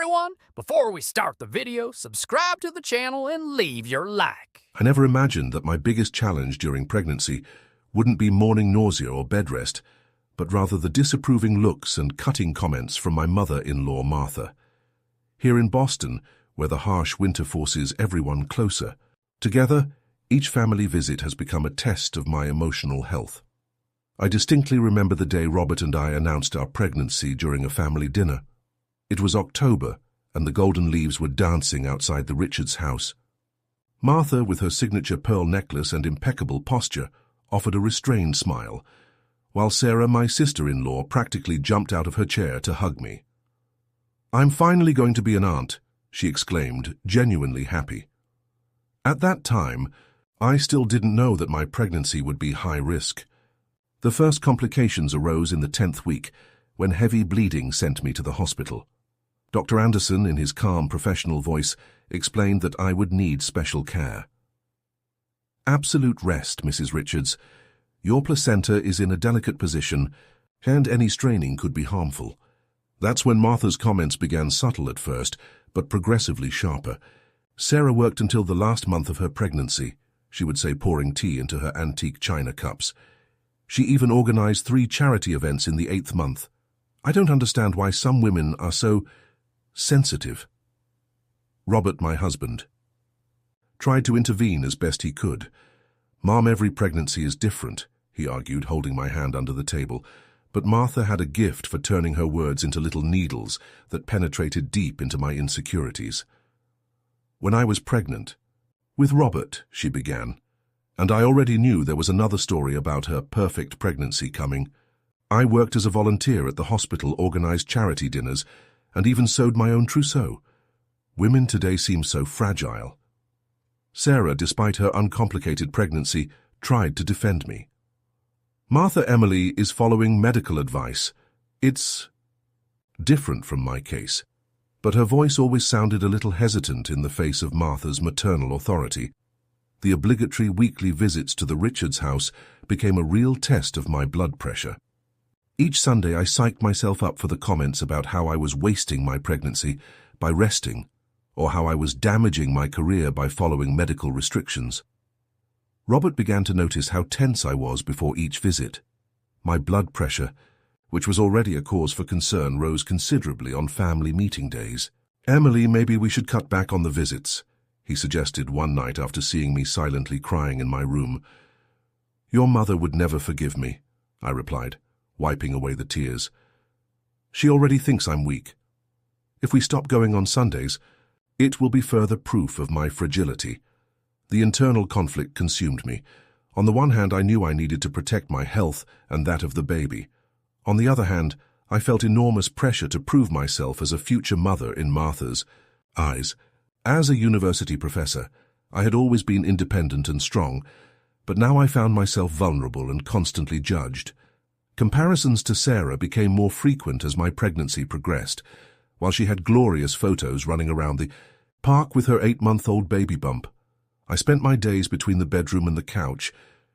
everyone! Before we start the video, subscribe to the channel and leave your like. I never imagined that my biggest challenge during pregnancy wouldn't be morning nausea or bed rest, but rather the disapproving looks and cutting comments from my mother-in-law Martha. Here in Boston, where the harsh winter forces everyone closer, together, each family visit has become a test of my emotional health. I distinctly remember the day Robert and I announced our pregnancy during a family dinner. It was October, and the golden leaves were dancing outside the Richards house. Martha, with her signature pearl necklace and impeccable posture, offered a restrained smile, while Sarah, my sister-in-law, practically jumped out of her chair to hug me. "I'm finally going to be an aunt," she exclaimed, genuinely happy. At that time, I still didn't know that my pregnancy would be high risk. The first complications arose in the 10th week, when heavy bleeding sent me to the hospital. Dr. Anderson, in his calm, professional voice, explained that I would need special care. "Absolute rest, Mrs. Richards. Your placenta is in a delicate position, and any straining could be harmful." That's when Martha's comments began subtle at first, but progressively sharper. Sarah worked until the last month of her pregnancy, she would say, pouring tea into her antique china cups. She even organized 3 charity events in the 8th month. I don't understand why some women are so sensitive. Robert, my husband, tried to intervene as best he could. "Mom, every pregnancy is different," he argued, holding my hand under the table. But Martha had a gift for turning her words into little needles that penetrated deep into my insecurities. "When I was pregnant, with Robert," she began, and I already knew there was another story about her perfect pregnancy coming. "I worked as a volunteer at the hospital, organized charity dinners, and even sewed my own trousseau. Women today seem so fragile." Sarah, despite her uncomplicated pregnancy, tried to defend me. "Martha Emily is following medical advice. It's different from my case." But her voice always sounded a little hesitant in the face of Martha's maternal authority. The obligatory weekly visits to the Richards house became a real test of my blood pressure. Each Sunday I psyched myself up for the comments about how I was wasting my pregnancy by resting, or how I was damaging my career by following medical restrictions. Robert began to notice how tense I was before each visit. My blood pressure, which was already a cause for concern, rose considerably on family meeting days. "Emily, maybe we should cut back on the visits," he suggested one night after seeing me silently crying in my room. "Your mother would never forgive me," I replied, wiping away the tears. "She already thinks I'm weak. If we stop going on Sundays, it will be further proof of my fragility." The internal conflict consumed me. On the one hand, I knew I needed to protect my health and that of the baby. On the other hand, I felt enormous pressure to prove myself as a future mother in Martha's eyes. As a university professor, I had always been independent and strong, but now I found myself vulnerable and constantly judged. Comparisons to Sarah became more frequent as my pregnancy progressed. While she had glorious photos running around the park with her 8-month-old baby bump, I spent my days between the bedroom and the couch,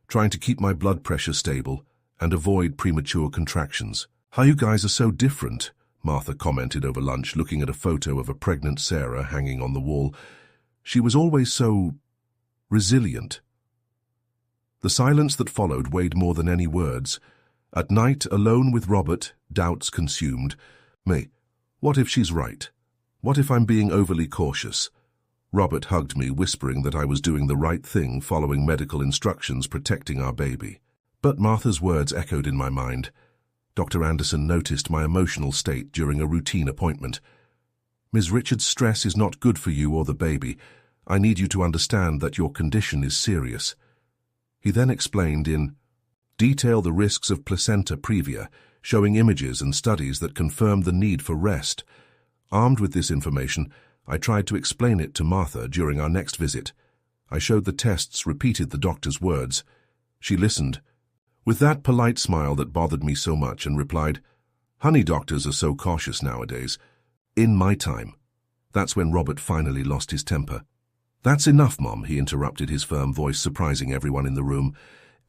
trying to keep my blood pressure stable and avoid premature contractions. "How you guys are so different," Martha commented over lunch, looking at a photo of a pregnant Sarah hanging on the wall. "She was always so resilient." The silence that followed weighed more than any words. At night, alone with Robert, doubts consumed me. What if she's right? What if I'm being overly cautious? Robert hugged me, whispering that I was doing the right thing, following medical instructions, protecting our baby. But Martha's words echoed in my mind. Dr. Anderson noticed my emotional state during a routine appointment. "Ms. Richards' stress is not good for you or the baby. I need you to understand that your condition is serious." He then explained in detail the risks of placenta previa, showing images and studies that confirmed the need for rest. Armed with this information, I tried to explain it to Martha during our next visit. I showed the tests, repeated the doctor's words. She listened, with that polite smile that bothered me so much, and replied, "Honey, doctors are so cautious nowadays. In my time." That's when Robert finally lost his temper. "That's enough, Mom," he interrupted, his firm voice surprising everyone in the room.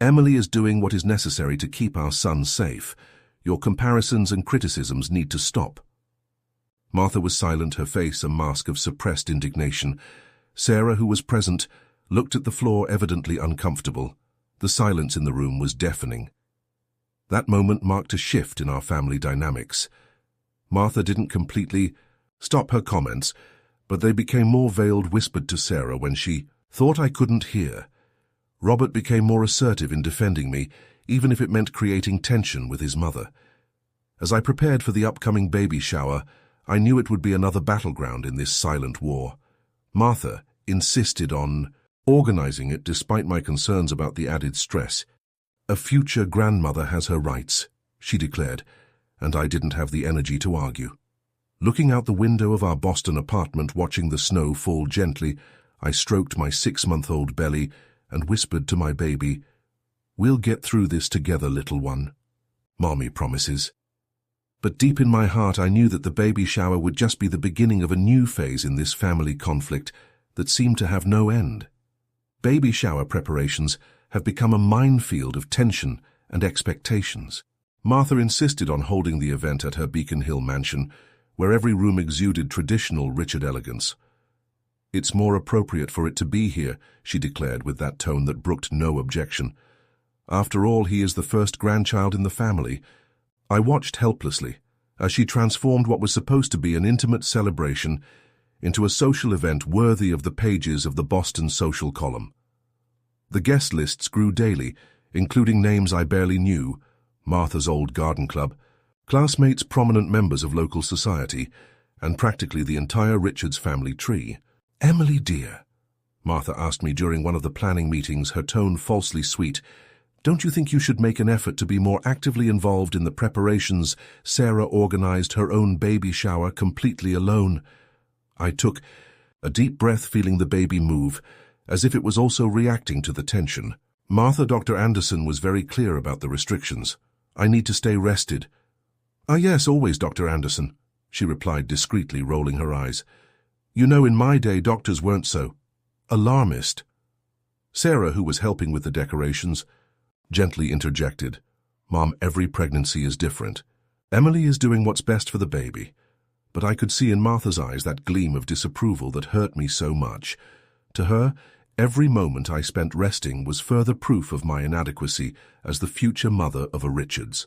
"Emily is doing what is necessary to keep our son safe. Your comparisons and criticisms need to stop." Martha was silent, her face a mask of suppressed indignation. Sarah, who was present, looked at the floor, evidently uncomfortable. The silence in the room was deafening. That moment marked a shift in our family dynamics. Martha didn't completely stop her comments, but they became more veiled, whispered to Sarah when she thought I couldn't hear. Robert became more assertive in defending me, even if it meant creating tension with his mother. As I prepared for the upcoming baby shower, I knew it would be another battleground in this silent war. Martha insisted on organizing it despite my concerns about the added stress. "A future grandmother has her rights," she declared, and I didn't have the energy to argue. Looking out the window of our Boston apartment, watching the snow fall gently, I stroked my 6-month-old belly and whispered to my baby, "We'll get through this together, little one. Mommy promises." But deep in my heart, I knew that the baby shower would just be the beginning of a new phase in this family conflict that seemed to have no end. Baby shower preparations have become a minefield of tension and expectations. Martha insisted on holding the event at her Beacon Hill mansion, where every room exuded traditional Richard elegance. "It's more appropriate for it to be here," she declared with that tone that brooked no objection. "After all, he is the first grandchild in the family." I watched helplessly as she transformed what was supposed to be an intimate celebration into a social event worthy of the pages of the Boston social column. The guest lists grew daily, including names I barely knew: Martha's old garden club, classmates, prominent members of local society, and practically the entire Richards family tree. "Emily, dear," Martha asked me during one of the planning meetings, her tone falsely sweet, "don't you think you should make an effort to be more actively involved in the preparations? Sarah organized her own baby shower completely alone." I took a deep breath, feeling the baby move, as if it was also reacting to the tension. Dr. Anderson was very clear about the restrictions. "I need to stay rested." "Ah, yes, always, Dr. Anderson," she replied discreetly, rolling her eyes. "You know, in my day, doctors weren't so alarmist." Sarah, who was helping with the decorations, gently interjected, "Mom, every pregnancy is different. Emily is doing what's best for the baby." But I could see in Martha's eyes that gleam of disapproval that hurt me so much. To her, every moment I spent resting was further proof of my inadequacy as the future mother of a Richards.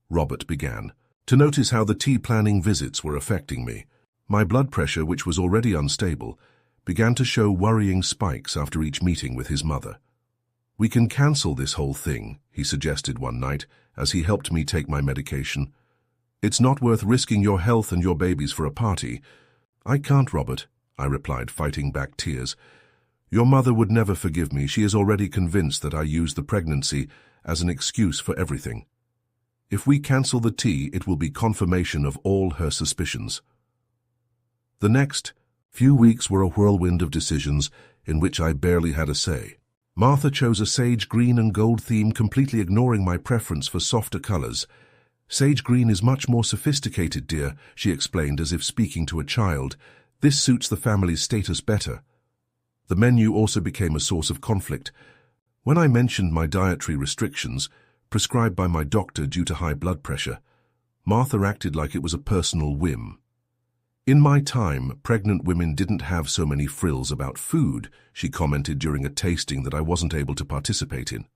Robert began to notice how the tea planning visits were affecting me. My blood pressure, which was already unstable, began to show worrying spikes after each meeting with his mother. "We can cancel this whole thing," he suggested one night as he helped me take my medication. "It's not worth risking your health and your baby's for a party." "I can't, Robert," I replied, fighting back tears. "Your mother would never forgive me. She is already convinced that I used the pregnancy as an excuse for everything. If we cancel the tea, it will be confirmation of all her suspicions." The next few weeks were a whirlwind of decisions in which I barely had a say. Martha chose a sage green and gold theme, completely ignoring my preference for softer colors. "Sage green is much more sophisticated, dear," she explained as if speaking to a child. "This suits the family's status better." The menu also became a source of conflict. When I mentioned my dietary restrictions, prescribed by my doctor due to high blood pressure, Martha acted like it was a personal whim. "In my time, pregnant women didn't have so many frills about food," she commented during a tasting that I wasn't able to participate in.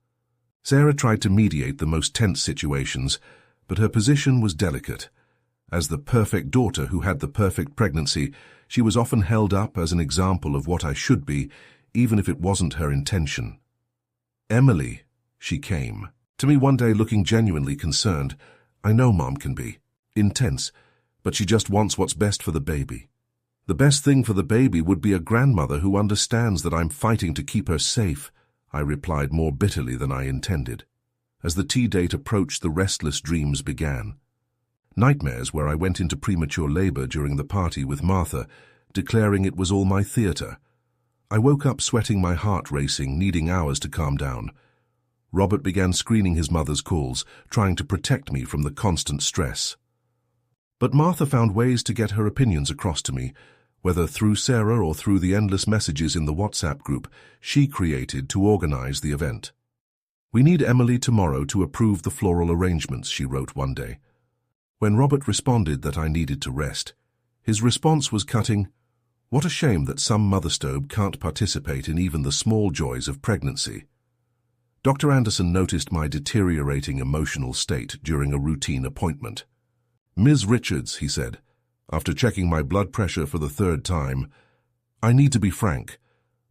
Sarah tried to mediate the most tense situations, but her position was delicate. As the perfect daughter who had the perfect pregnancy, she was often held up as an example of what I should be, even if it wasn't her intention. "Emily," she came to me one day looking genuinely concerned. "I know Mom can be intense, but she just wants what's best for the baby. The best thing for the baby would be a grandmother who understands that I'm fighting to keep her safe," I replied more bitterly than I intended. As the tea date approached, the restless dreams began. Nightmares where I went into premature labor during the party with Martha, declaring it was all my theater. I woke up sweating, my heart racing, needing hours to calm down. Robert began screening his mother's calls, trying to protect me from the constant stress. But Martha found ways to get her opinions across to me, whether through Sarah or through the endless messages in the WhatsApp group she created to organize the event. "We need Emily tomorrow to approve the floral arrangements," she wrote one day. When Robert responded that I needed to rest, His response was cutting. What a shame that some motherstobe can't participate in even the small joys of pregnancy. Dr. Anderson noticed my deteriorating emotional state during a routine appointment. "Ms. Richards," he said, after checking my blood pressure for the third time, "I need to be frank.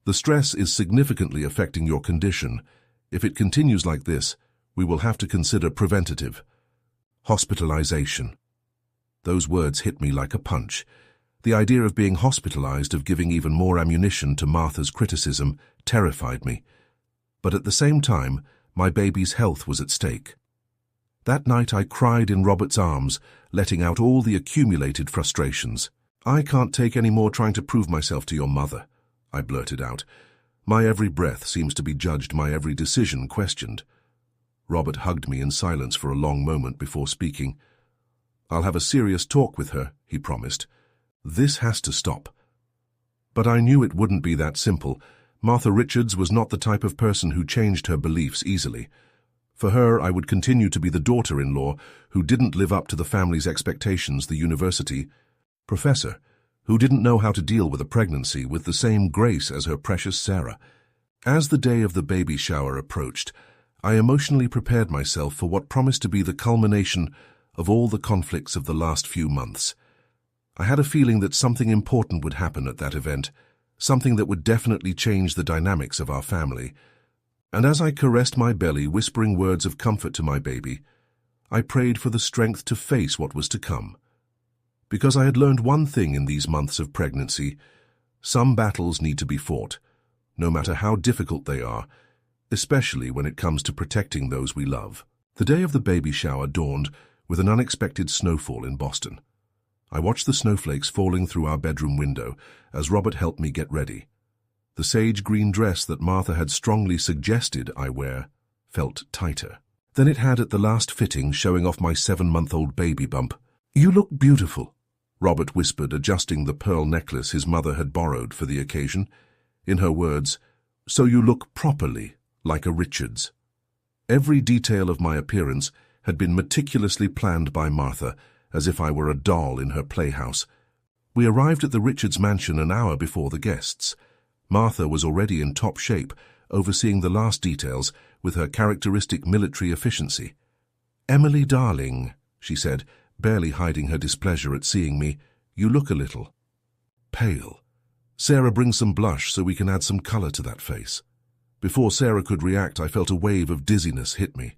The stress is significantly affecting your condition. If it continues like this, we will have to consider preventative hospitalization." Those words hit me like a punch. The idea of being hospitalized, of giving even more ammunition to Martha's criticism, terrified me. But at the same time, my baby's health was at stake. That night I cried in Robert's arms, letting out all the accumulated frustrations. "I can't take any more trying to prove myself to your mother," I blurted out. My every breath seems to be judged, my every decision questioned. Robert hugged me in silence for a long moment before speaking. "I'll have a serious talk with her," he promised. "This has to stop." But I knew it wouldn't be that simple. Martha Richards was not the type of person who changed her beliefs easily. For her, I would continue to be the daughter-in-law who didn't live up to the family's expectations, the university professor who didn't know how to deal with a pregnancy with the same grace as her precious Sarah. As the day of the baby shower approached, I emotionally prepared myself for what promised to be the culmination of all the conflicts of the last few months. I had a feeling that something important would happen at that event, something that would definitely change the dynamics of our family. And as I caressed my belly, whispering words of comfort to my baby, I prayed for the strength to face what was to come. Because I had learned one thing in these months of pregnancy: some battles need to be fought, no matter how difficult they are, especially when it comes to protecting those we love. The day of the baby shower dawned with an unexpected snowfall in Boston. I watched the snowflakes falling through our bedroom window as Robert helped me get ready. The sage-green dress that Martha had strongly suggested I wear felt tighter than it had at the last fitting, showing off my 7-month-old baby bump. "You look beautiful," Robert whispered, adjusting the pearl necklace his mother had borrowed for the occasion. In her words, "So you look properly like a Richards." Every detail of my appearance had been meticulously planned by Martha, as if I were a doll in her playhouse. We arrived at the Richards mansion an hour before the guests. Martha was already in top shape, overseeing the last details with her characteristic military efficiency. "Emily, darling," she said, barely hiding her displeasure at seeing me, "you look a little pale. Sarah, bring some blush so we can add some color to that face." Before Sarah could react, I felt a wave of dizziness hit me.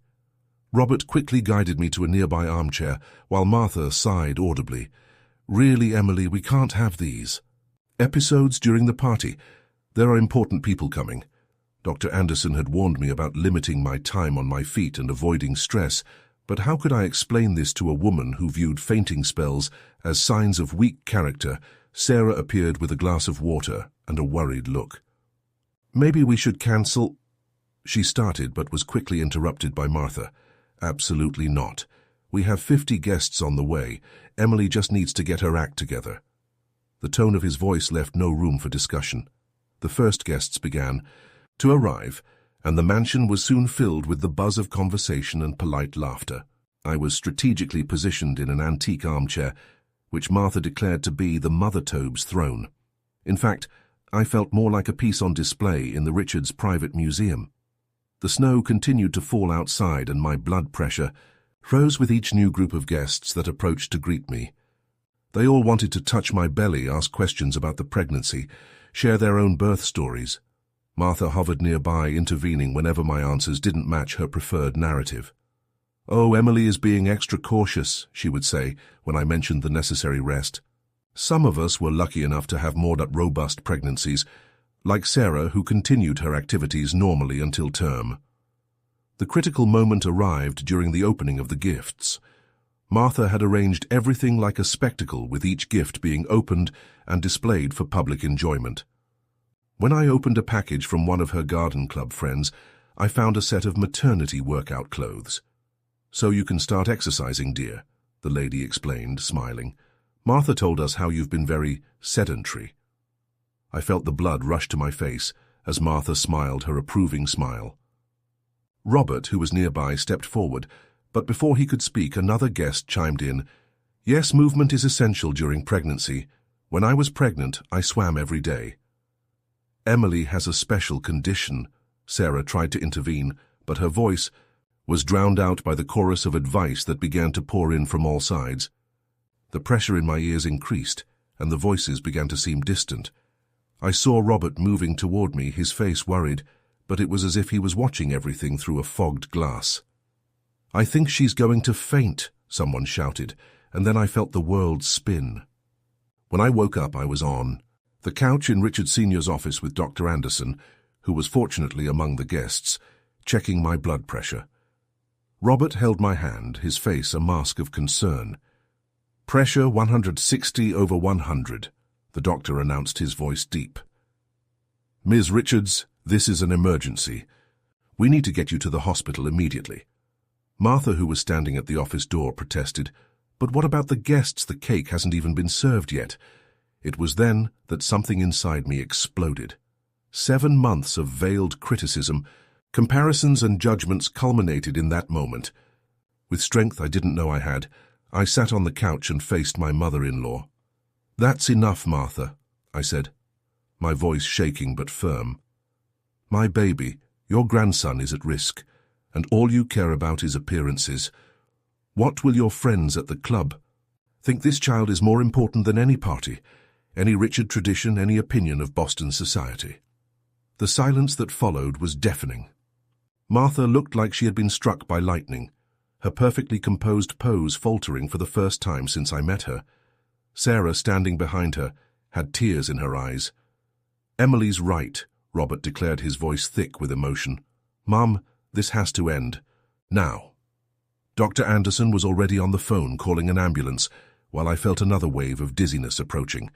Robert quickly guided me to a nearby armchair, while Martha sighed audibly. "Really, Emily, we can't have these episodes during the party. There are important people coming." Dr. Anderson had warned me about limiting my time on my feet and avoiding stress, but how could I explain this to a woman who viewed fainting spells as signs of weak character? Sarah appeared with a glass of water and a worried look. "Maybe we should cancel," she started, but was quickly interrupted by Martha. "Absolutely not. We have 50 guests on the way. Emily just needs to get her act together." The tone of his voice left no room for discussion. The first guests began to arrive, and the mansion was soon filled with the buzz of conversation and polite laughter. I was strategically positioned in an antique armchair, which Martha declared to be the Mother Tobe's throne. In fact, I felt more like a piece on display in the Richards' private museum. The snow continued to fall outside, and my blood pressure rose with each new group of guests that approached to greet me. They all wanted to touch my belly, ask questions about the pregnancy, share their own birth stories. Martha hovered nearby, intervening whenever my answers didn't match her preferred narrative. "Oh, Emily is being extra cautious," she would say when I mentioned the necessary rest. Some of us were lucky enough to have more robust pregnancies, like Sarah, who continued her activities normally until term. The critical moment arrived during the opening of the gifts. Martha had arranged everything like a spectacle, with each gift being opened and displayed for public enjoyment. When I opened a package from one of her garden club friends, I found a set of maternity workout clothes. "So you can start exercising, dear," the lady explained, smiling. "Martha told us how you've been very sedentary." I felt the blood rush to my face as Martha smiled her approving smile. Robert, who was nearby, stepped forward, but before he could speak, another guest chimed in. Yes, movement is essential during pregnancy. When I was pregnant, I swam every day. Emily has a special condition. Sarah tried to intervene, but her voice was drowned out by the chorus of advice that began to pour in from all sides. The pressure in my ears increased, and the voices began to seem distant. I saw Robert moving toward me, his face worried, but it was as if he was watching everything through a fogged glass. "I think she's going to faint," someone shouted, and then I felt the world spin. When I woke up, I was on the couch in Richard Sr.'s office with Dr. Anderson, who was fortunately among the guests, checking my blood pressure. Robert held my hand, his face a mask of concern. "Pressure 160/100, the doctor announced, his voice deep. "Ms. Richards, this is an emergency. We need to get you to the hospital immediately." Martha, who was standing at the office door, protested, "But what about the guests? The cake hasn't even been served yet." It was then that something inside me exploded. 7 months of veiled criticism, comparisons and judgments culminated in that moment. With strength I didn't know I had, I sat on the couch and faced my mother-in-law. "That's enough, Martha," I said, my voice shaking but firm. "My baby, your grandson is at risk, and all you care about is appearances. What will your friends at the club think? This child is more important than any party, any Richard tradition, any opinion of Boston society." The silence that followed was deafening. Martha looked like she had been struck by lightning, her perfectly composed pose faltering for the first time since I met her. Sarah, standing behind her, had tears in her eyes. "Emily's right," Robert declared, his voice thick with emotion. "Mum, this has to end. Now." Dr. Anderson was already on the phone calling an ambulance, while I felt another wave of dizziness approaching.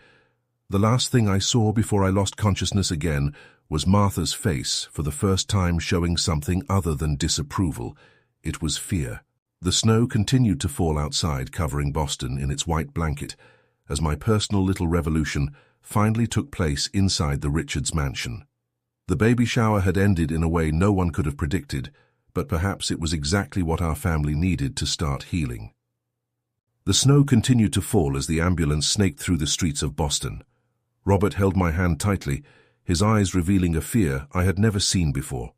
The last thing I saw before I lost consciousness again was Martha's face, for the first time showing something other than disapproval. It was fear. The snow continued to fall outside, covering Boston in its white blanket, as my personal little revolution finally took place inside the Richards mansion. The baby shower had ended in a way no one could have predicted, but perhaps it was exactly what our family needed to start healing. The snow continued to fall as the ambulance snaked through the streets of Boston. Robert held my hand tightly, his eyes revealing a fear I had never seen before.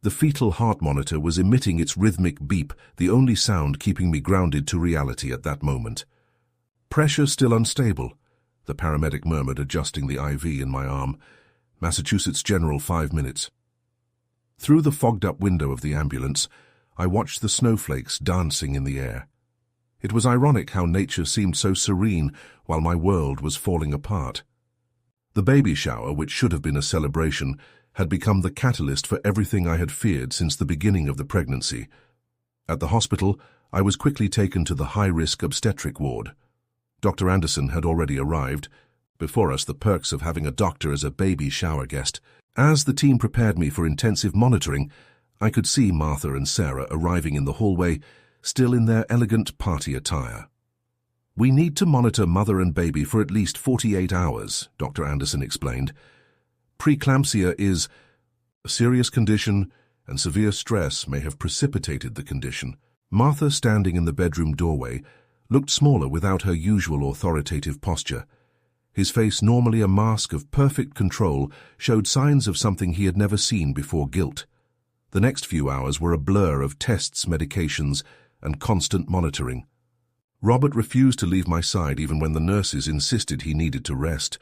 The fetal heart monitor was emitting its rhythmic beep, the only sound keeping me grounded to reality at that moment. "Pressure still unstable," the paramedic murmured, adjusting the IV in my arm. "Massachusetts General, 5 minutes." Through the fogged-up window of the ambulance, I watched the snowflakes dancing in the air. It was ironic how nature seemed so serene while my world was falling apart. The baby shower, which should have been a celebration, had become the catalyst for everything I had feared since the beginning of the pregnancy. At the hospital, I was quickly taken to the high-risk obstetric ward. Dr. Anderson had already arrived. Before us, the perks of having a doctor as a baby shower guest. As the team prepared me for intensive monitoring, I could see Martha and Sarah arriving in the hallway, still in their elegant party attire. "We need to monitor mother and baby for at least 48 hours, Dr. Anderson explained. "Preeclampsia is a serious condition, and severe stress may have precipitated the condition." Martha, standing in the bedroom doorway, looked smaller without her usual authoritative posture. His face, normally a mask of perfect control, showed signs of something he had never seen before: guilt. The next few hours were a blur of tests, medications, and constant monitoring. Robert refused to leave my side even when the nurses insisted he needed to rest.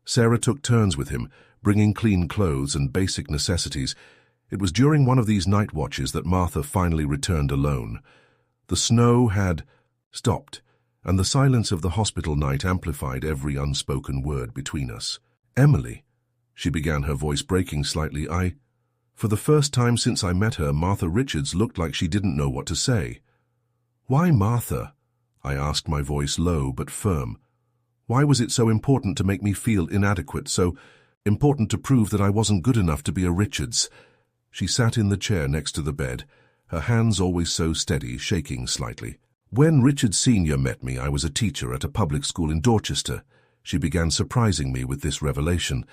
Sarah took turns with him, bringing clean clothes and basic necessities. It was during one of these night watches that Martha finally returned alone. The snow had stopped, and the silence of the hospital night amplified every unspoken word between us. "Emily," she began, her voice breaking slightly. For the first time since I met her, Martha Richards looked like she didn't know what to say. "Why Martha?" I asked, my voice low but firm. Why was it so important to make me feel inadequate, so important to prove that I wasn't good enough to be a Richards? She sat in the chair next to the bed, her hands always so steady, shaking slightly. "When Richard Sr. met me, I was a teacher at a public school in Dorchester." She began surprising me with this revelation.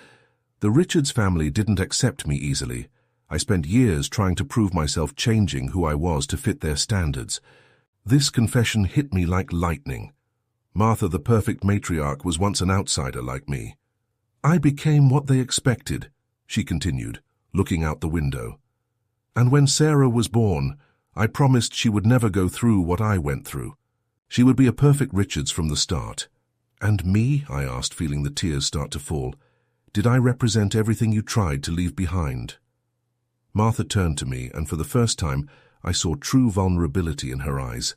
"The Richards family didn't accept me easily. I spent years trying to prove myself, changing who I was to fit their standards." This confession hit me like lightning. Martha, the perfect matriarch, was once an outsider like me. I became what they expected, she continued, looking out the window. And when Sarah was born, I promised she would never go through what I went through. She would be a perfect Richards from the start. And me? I asked, feeling the tears start to fall. Did I represent everything you tried to leave behind? Martha turned to me, and for the first time, I saw true vulnerability in her eyes.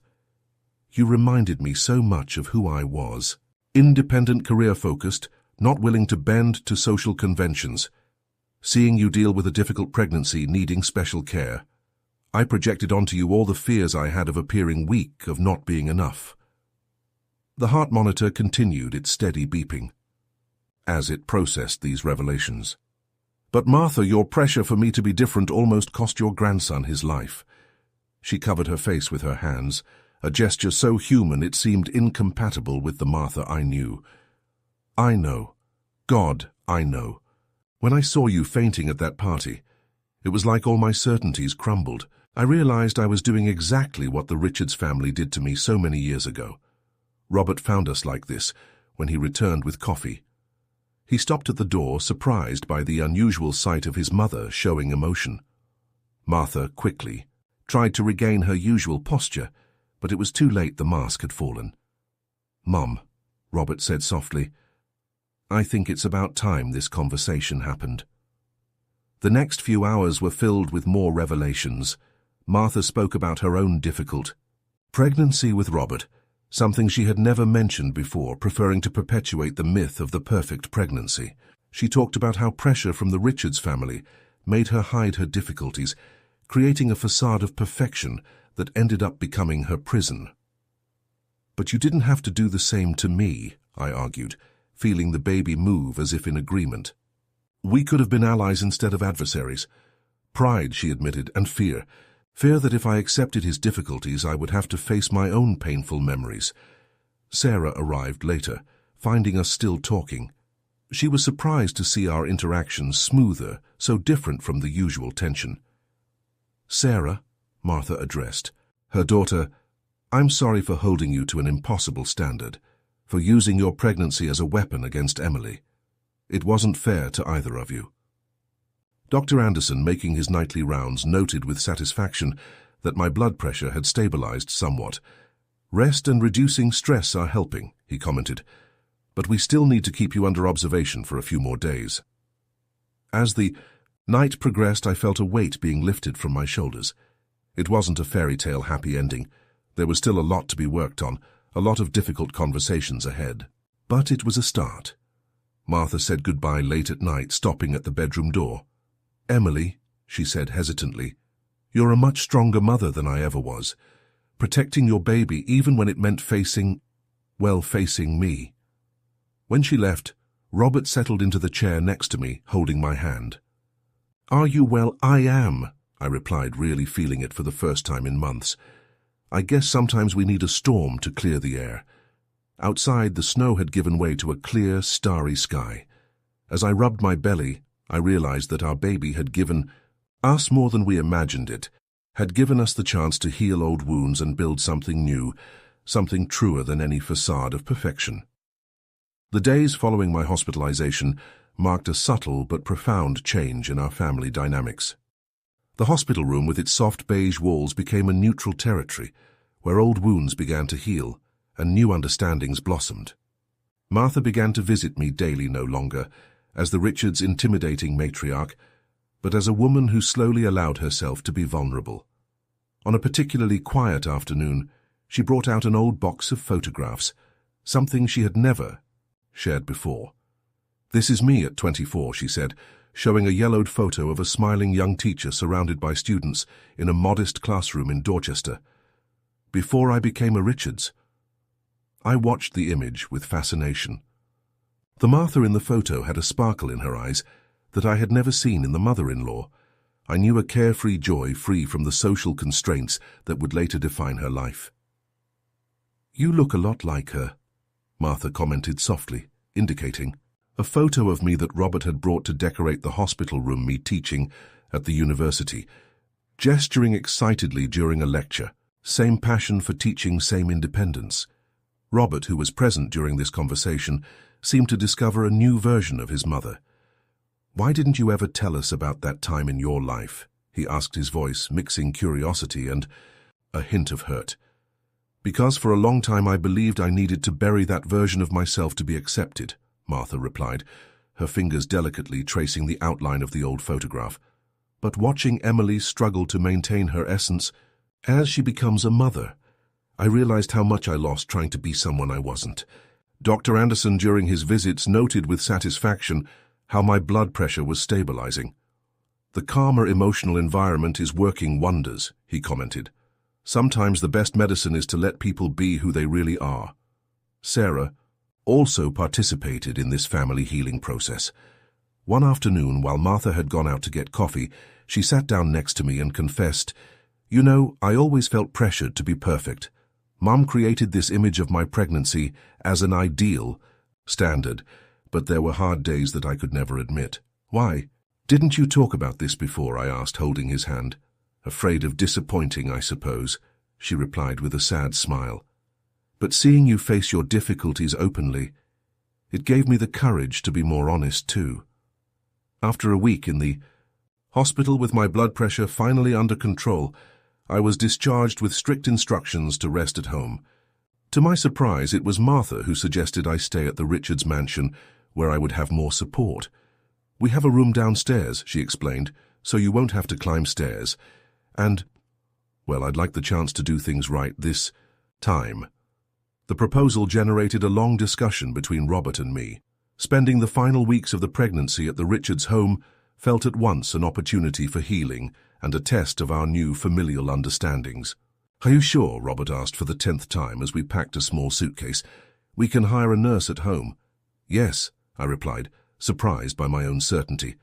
You reminded me so much of who I was. Independent, career-focused, not willing to bend to social conventions. Seeing you deal with a difficult pregnancy needing special care, I projected onto you all the fears I had of appearing weak, of not being enough. The heart monitor continued its steady beeping as it processed these revelations. But Martha, your pressure for me to be different almost cost your grandson his life. She covered her face with her hands, a gesture so human it seemed incompatible with the Martha I knew. I know. God, I know. When I saw you fainting at that party, it was like all my certainties crumbled. I realized I was doing exactly what the Richards family did to me so many years ago. Robert found us like this when he returned with coffee. He stopped at the door, surprised by the unusual sight of his mother showing emotion. Martha quickly tried to regain her usual posture, but it was too late. The mask had fallen. Mum, Robert said softly, I think it's about time this conversation happened. The next few hours were filled with more revelations. Martha spoke about her own difficult pregnancy with Robert, something she had never mentioned before, preferring to perpetuate the myth of the perfect pregnancy. She talked about how pressure from the Richards family made her hide her difficulties, creating a facade of perfection that ended up becoming her prison. But you didn't have to do the same to me, I argued, feeling the baby move as if in agreement. We could have been allies instead of adversaries. Pride, she admitted, and fear. Fear that if I accepted his difficulties, I would have to face my own painful memories. Sarah arrived later, finding us still talking. She was surprised to see our interactions smoother, so different from the usual tension. Sarah, Martha addressed. Her daughter, I'm sorry for holding you to an impossible standard, for using your pregnancy as a weapon against Emily. It wasn't fair to either of you. Dr. Anderson, making his nightly rounds, noted with satisfaction that my blood pressure had stabilized somewhat. Rest and reducing stress are helping, he commented, but we still need to keep you under observation for a few more days. As the night progressed, I felt a weight being lifted from my shoulders. It wasn't a fairy tale happy ending. There was still a lot to be worked on, a lot of difficult conversations ahead. But it was a start. Martha said goodbye late at night, stopping at the bedroom door. Emily, she said hesitantly, you're a much stronger mother than I ever was, protecting your baby even when it meant facing me. When she left, Robert settled into the chair next to me, holding my hand. Are you well? I am, I replied, really feeling it for the first time in months. I guess sometimes we need a storm to clear the air. Outside, the snow had given way to a clear, starry sky. As I rubbed my belly, I realized that our baby had given us more than we imagined it, had given us the chance to heal old wounds and build something new, something truer than any facade of perfection. The days following my hospitalization marked a subtle but profound change in our family dynamics. The hospital room with its soft beige walls became a neutral territory, where old wounds began to heal and new understandings blossomed. Martha began to visit me daily, no longer as the Richards' intimidating matriarch, but as a woman who slowly allowed herself to be vulnerable. On a particularly quiet afternoon, she brought out an old box of photographs, something she had never shared before. This is me at 24, she said, showing a yellowed photo of a smiling young teacher surrounded by students in a modest classroom in Dorchester. Before I became a Richards. I watched the image with fascination. The Martha in the photo had a sparkle in her eyes that I had never seen in the mother-in-law. I knew a carefree joy free from the social constraints that would later define her life. You look a lot like her, Martha commented softly, indicating a photo of me that Robert had brought to decorate the hospital room me teaching at the university, gesturing excitedly during a lecture. Same passion for teaching, same independence. Robert, who was present during this conversation, seemed to discover a new version of his mother. "Why didn't you ever tell us about that time in your life?" he asked, his voice mixing curiosity and a hint of hurt. "Because for a long time I believed I needed to bury that version of myself to be accepted," Martha replied, her fingers delicately tracing the outline of the old photograph. "But watching Emily struggle to maintain her essence, as she becomes a mother, I realized how much I lost trying to be someone I wasn't. Dr. Anderson, during his visits, noted with satisfaction how my blood pressure was stabilizing. 'The calmer emotional environment is working wonders,' he commented. 'Sometimes the best medicine is to let people be who they really are.'" Sarah also participated in this family healing process. One afternoon, while Martha had gone out to get coffee, she sat down next to me and confessed, "You know, I always felt pressured to be perfect. Mom created this image of my pregnancy as an ideal standard, but there were hard days that I could never admit." "Why? Didn't you talk about this before?" I asked, holding his hand. "Afraid of disappointing, I suppose," she replied with a sad smile. "But seeing you face your difficulties openly, it gave me the courage to be more honest too." After a week in the hospital with my blood pressure finally under control, I was discharged with strict instructions to rest at home. To my surprise, it was Martha who suggested I stay at the Richards mansion, where I would have more support. "We have a room downstairs," she explained, "so you won't have to climb stairs. And, well, I'd like the chance to do things right this time." The proposal generated a long discussion between Robert and me. Spending the final weeks of the pregnancy at the Richards home felt at once an opportunity for healing and a test of our new familial understandings. "Are you sure?" Robert asked for the 10th time as we packed a small suitcase. "We can hire a nurse at home." "Yes," I replied, surprised by my own certainty.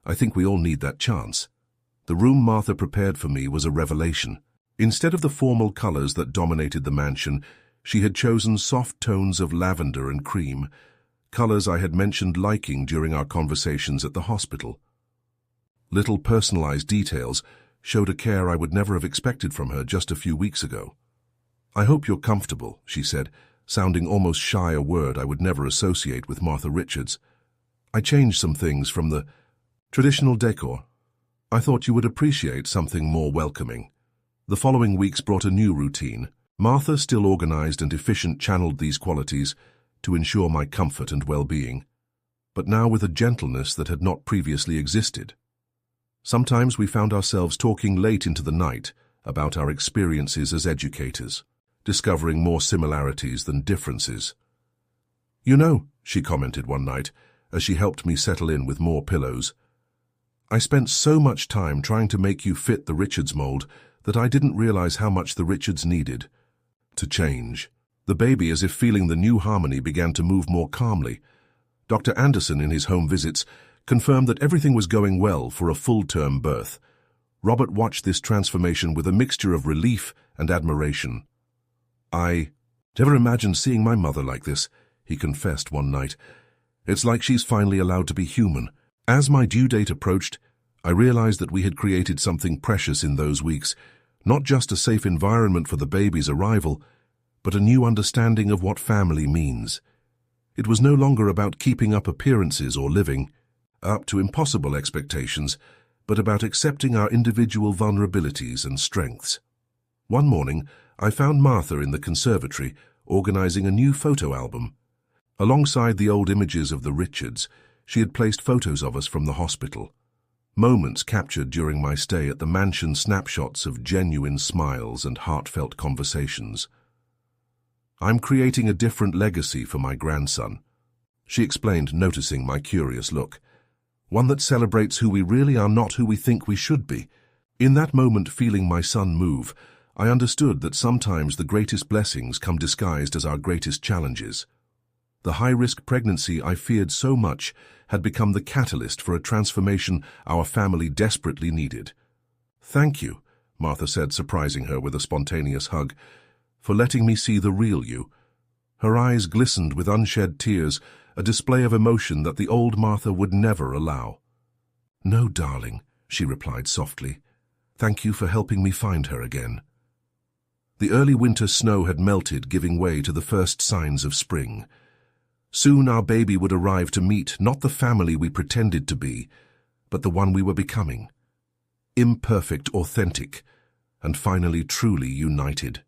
"I think we all need that chance." The room Martha prepared for me was a revelation. Instead of the formal colors that dominated the mansion, she had chosen soft tones of lavender and cream, colors I had mentioned liking during our conversations at the hospital. Little personalized details showed a care I would never have expected from her just a few weeks ago. "I hope you're comfortable," she said, sounding almost shy, a word I would never associate with Martha Richards. "I changed some things from the traditional decor. I thought you would appreciate something more welcoming." The following weeks brought a new routine. Martha, still organized and efficient, channeled these qualities to ensure my comfort and well-being, but now with a gentleness that had not previously existed. Sometimes we found ourselves talking late into the night about our experiences as educators, discovering more similarities than differences. "You know," she commented one night, as she helped me settle in with more pillows, "I spent so much time trying to make you fit the Richards mold that I didn't realize how much the Richards needed to change." The baby, as if feeling the new harmony, began to move more calmly. Dr. Anderson, in his home visits, confirmed that everything was going well for a full-term birth. Robert watched this transformation with a mixture of relief and admiration. "I never imagined seeing my mother like this," he confessed one night. "It's like she's finally allowed to be human." As my due date approached, I realized that we had created something precious in those weeks, not just a safe environment for the baby's arrival, but a new understanding of what family means. It was no longer about keeping up appearances or living up to impossible expectations, but about accepting our individual vulnerabilities and strengths. One morning, I found Martha in the conservatory, organizing a new photo album. Alongside the old images of the Richards, she had placed photos of us from the hospital. Moments captured during my stay at the mansion, snapshots of genuine smiles and heartfelt conversations. "I'm creating a different legacy for my grandson," she explained, noticing my curious look. "One that celebrates who we really are, not who we think we should be." In that moment, feeling my son move, I understood that sometimes the greatest blessings come disguised as our greatest challenges. The high-risk pregnancy I feared so much had become the catalyst for a transformation our family desperately needed. "Thank you," Martha said, surprising her with a spontaneous hug, "for letting me see the real you." Her eyes glistened with unshed tears, a display of emotion that the old Martha would never allow. "No, darling," she replied softly. "Thank you for helping me find her again." The early winter snow had melted, giving way to the first signs of spring. Soon our baby would arrive to meet not the family we pretended to be, but the one we were becoming. Imperfect, authentic, and finally truly united.